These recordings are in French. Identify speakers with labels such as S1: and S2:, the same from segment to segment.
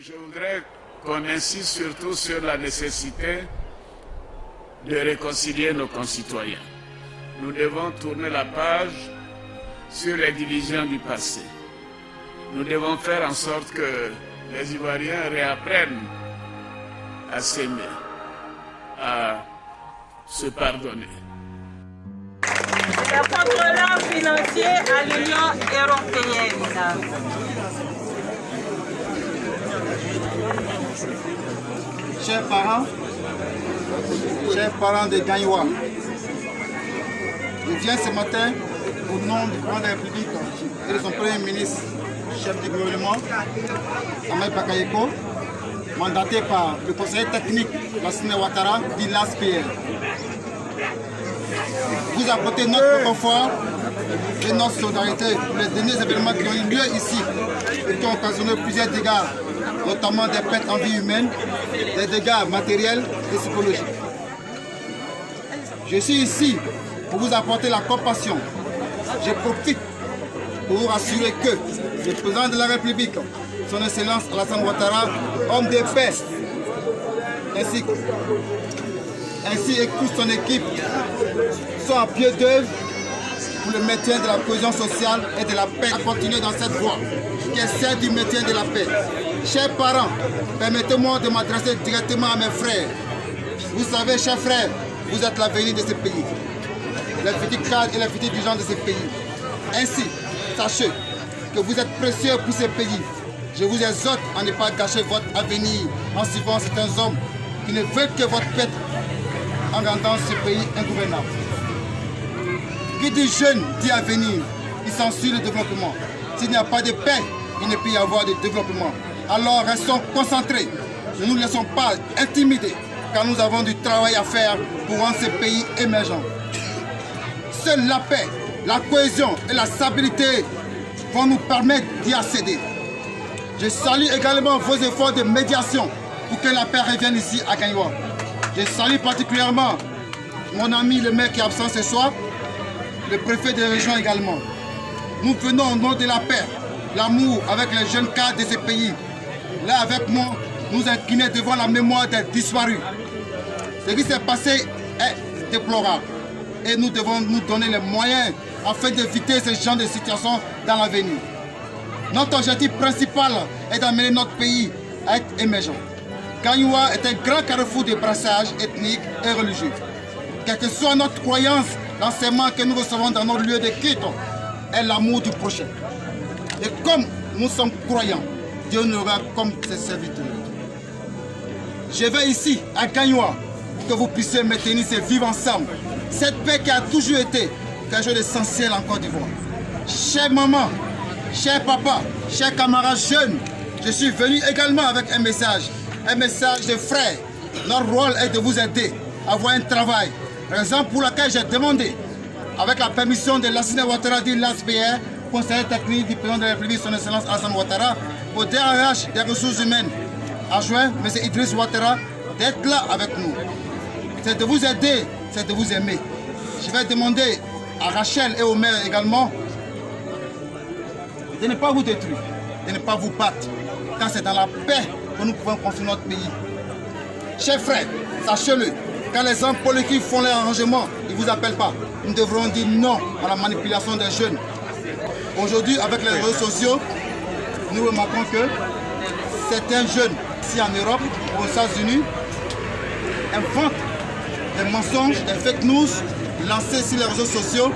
S1: Je voudrais qu'on insiste surtout sur la nécessité de réconcilier nos concitoyens. Nous devons tourner la page sur les divisions du passé. Nous devons faire en sorte que les Ivoiriens réapprennent à s'aimer, à se pardonner.
S2: Le contrôleur financier à l'Union européenne.
S3: Chers parents de Gagnoua, je viens ce matin au nom du président de la République et de son premier ministre, chef du gouvernement, Ahmed Bakayoko, mandaté par le conseiller technique Lassina Ouattara, dit l'ASPR. Vous apportez notre confort et notre solidarité pour les derniers événements qui ont eu lieu ici et qui ont occasionné plusieurs dégâts, notamment des pertes en vie humaine, des dégâts matériels et psychologiques. Je suis ici pour vous apporter la compassion. Je profite pour vous rassurer que le président de la République, son Excellence Alassane Ouattara, homme de paix, ainsi que toute son équipe, sont à pied d'œuvre pour le maintien de la cohésion sociale et de la paix. À continuer dans cette voie, qui est celle du maintien de la paix. Chers parents, permettez-moi de m'adresser directement à mes frères. Vous savez, chers frères, vous êtes l'avenir de ce pays, les futurs cadres et les futurs dirigeants de ce pays. Ainsi, sachez que vous êtes précieux pour ce pays. Je vous exhorte à ne pas gâcher votre avenir en suivant certains hommes qui ne veulent que votre paix en rendant ce pays ingouvernable. Qui dit jeune dit avenir, il s'ensuit le développement. S'il n'y a pas de paix, il ne peut y avoir de développement. Alors restons concentrés, ne nous laissons pas intimider, car nous avons du travail à faire pour rendre ce pays émergent. Seule la paix, la cohésion et la stabilité vont nous permettre d'y accéder. Je salue également vos efforts de médiation pour que la paix revienne ici à Gagnoua. Je salue particulièrement mon ami le maire qui est absent ce soir, le préfet de la région également. Nous venons au nom de la paix, l'amour avec les jeunes cadres de ce pays. Là avec moi, nous incliner devant la mémoire des disparus. Ce qui s'est passé est déplorable et nous devons nous donner les moyens afin d'éviter ce genre de situation dans l'avenir. Notre objectif principal est d'amener notre pays à être émergent. Gagnoua est un grand carrefour de brassage ethnique et religieux. Quelle que soit notre croyance, l'enseignement que nous recevons dans nos lieux de culte est l'amour du prochain. Et comme nous sommes croyants, Dieu nous aura comme ses serviteurs. Je vais ici, à Gagnoua, pour que vous puissiez maintenir ce vivre ensemble. Cette paix qui a toujours été quelque chose d'essentiel en Côte d'Ivoire. Chère maman, cher papa, chers camarades jeunes, je suis venu également avec un message de frère. Notre rôle est de vous aider à avoir un travail. Raison pour laquelle j'ai demandé, avec la permission de Lassina Ouattara dit l'ASPR, conseiller technique du président de la République, son Excellence Alassane Ouattara, au DRH des ressources humaines, adjoint M. Idriss Ouattara, d'être là avec nous. C'est de vous aider, c'est de vous aimer. Je vais demander à Rachel et au maire également de ne pas vous détruire, de ne pas vous battre, car c'est dans la paix que nous pouvons construire notre pays. Chers frères, sachez-le, quand les hommes politiques font les arrangements, ils ne vous appellent pas. Nous devrons dire non à la manipulation des jeunes. Aujourd'hui, avec les réseaux sociaux, nous remarquons que certains jeunes, ici en Europe ou aux États-Unis, inventent des mensonges, des fake news, lancés sur les réseaux sociaux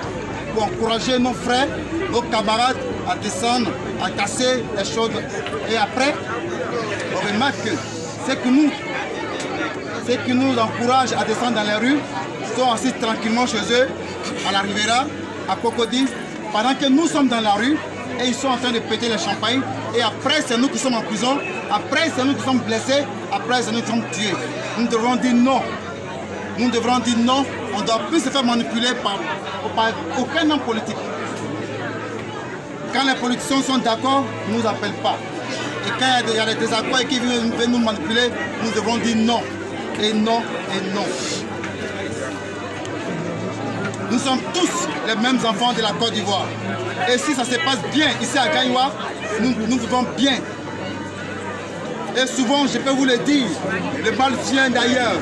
S3: pour encourager nos frères, nos camarades à descendre, à casser les choses. Et après, on remarque que ceux qui nous encouragent à descendre dans les rues sont assis tranquillement chez eux, à la Rivera, à Cocody, pendant que nous sommes dans la rue et ils sont en train de péter les champagnes. Et après, c'est nous qui sommes en prison, après, c'est nous qui sommes blessés, après, c'est nous qui sommes tués. Nous devrons dire non. Nous devrons dire non. On ne doit plus se faire manipuler par aucun homme politique. Quand les politiciens sont d'accord, ils ne nous appellent pas. Et quand il y a des désaccords et qu'ils veulent nous manipuler, nous devons dire non. Et non, et non. Nous sommes tous les mêmes enfants de la Côte d'Ivoire. Et si ça se passe bien ici à Gagnoua, nous vivons bien. Et souvent, je peux vous le dire, le mal vient d'ailleurs.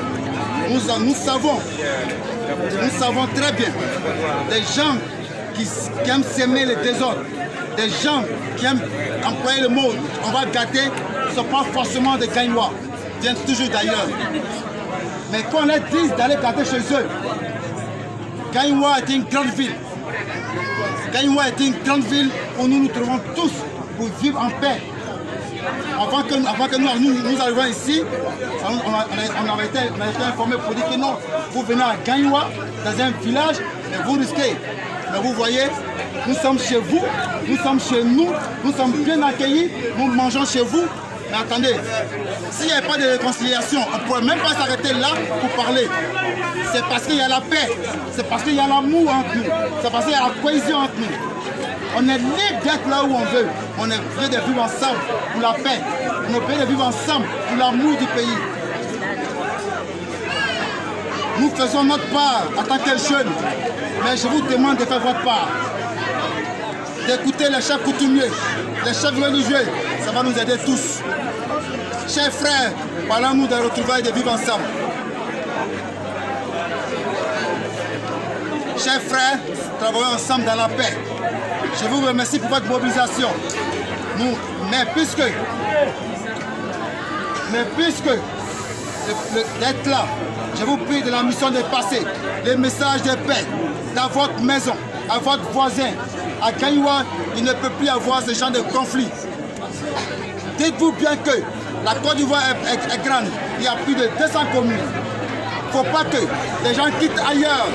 S3: Nous savons très bien, des gens qui aiment s'aimer le désordre, des gens qui aiment employer le mot, on va gâter, ne sont pas forcément des Gaïnois, viennent toujours d'ailleurs. Mais quand on leur dit d'aller gâter chez eux, Gaïnois est une grande ville. Gaïnois est une grande ville où nous nous trouvons tous pour vivre en paix. Avant que nous arrivions ici, on avait été informé pour dire que non, vous venez à Gaïnois, dans un village, mais vous risquez. Mais vous voyez, nous sommes chez vous, nous sommes chez nous, nous sommes bien accueillis, nous mangeons chez vous. Mais attendez, s'il n'y avait pas de réconciliation, on ne pourrait même pas s'arrêter là pour parler. C'est parce qu'il y a la paix, c'est parce qu'il y a l'amour entre nous, c'est parce qu'il y a la cohésion entre nous. On est libre d'être là où on veut. On est prêt de vivre ensemble pour la paix. On est prêt de vivre ensemble pour l'amour du pays. Nous faisons notre part en tant que jeunes. Mais je vous demande de faire votre part. D'écouter les chefs coutumiers, les chefs religieux. Ça va nous aider tous. Chers frères, parlons-nous de retrouvailles et de vivre ensemble. Chers frères, travaillons ensemble dans la paix. Je vous remercie pour votre mobilisation. Mais puisque d'être là, je vous prie de la mission de passer les messages de paix dans votre maison, à votre voisin. À Gaïnois, il ne peut plus y avoir ce genre de conflit. Dites-vous bien que la Côte d'Ivoire est grande. Il y a plus de 200 communes. Il ne faut pas que les gens quittent ailleurs.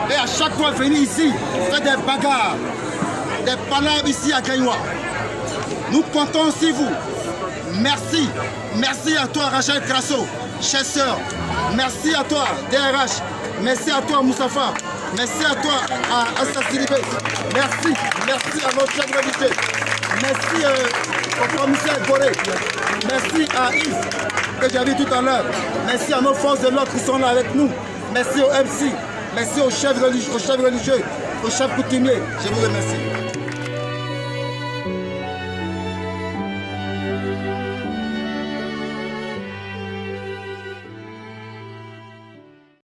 S3: Et à chaque fois venir ici, faire des bagarres, des palabres ici à Gaïnois. Nous comptons sur vous. Merci. Merci à toi, Rachel Grasso, chère sœur. Merci à toi, DRH. Merci à toi, Moustapha. Merci à toi, à Assa Sidibé. Merci. Merci à notre chef religieux. Merci au commissaire Goré. Merci à Yves, que j'ai vu tout à l'heure. Merci à nos forces de l'ordre qui sont là avec nous. Merci au MC. Merci aux chefs religieux, aux chefs coutumiers. Je vous remercie.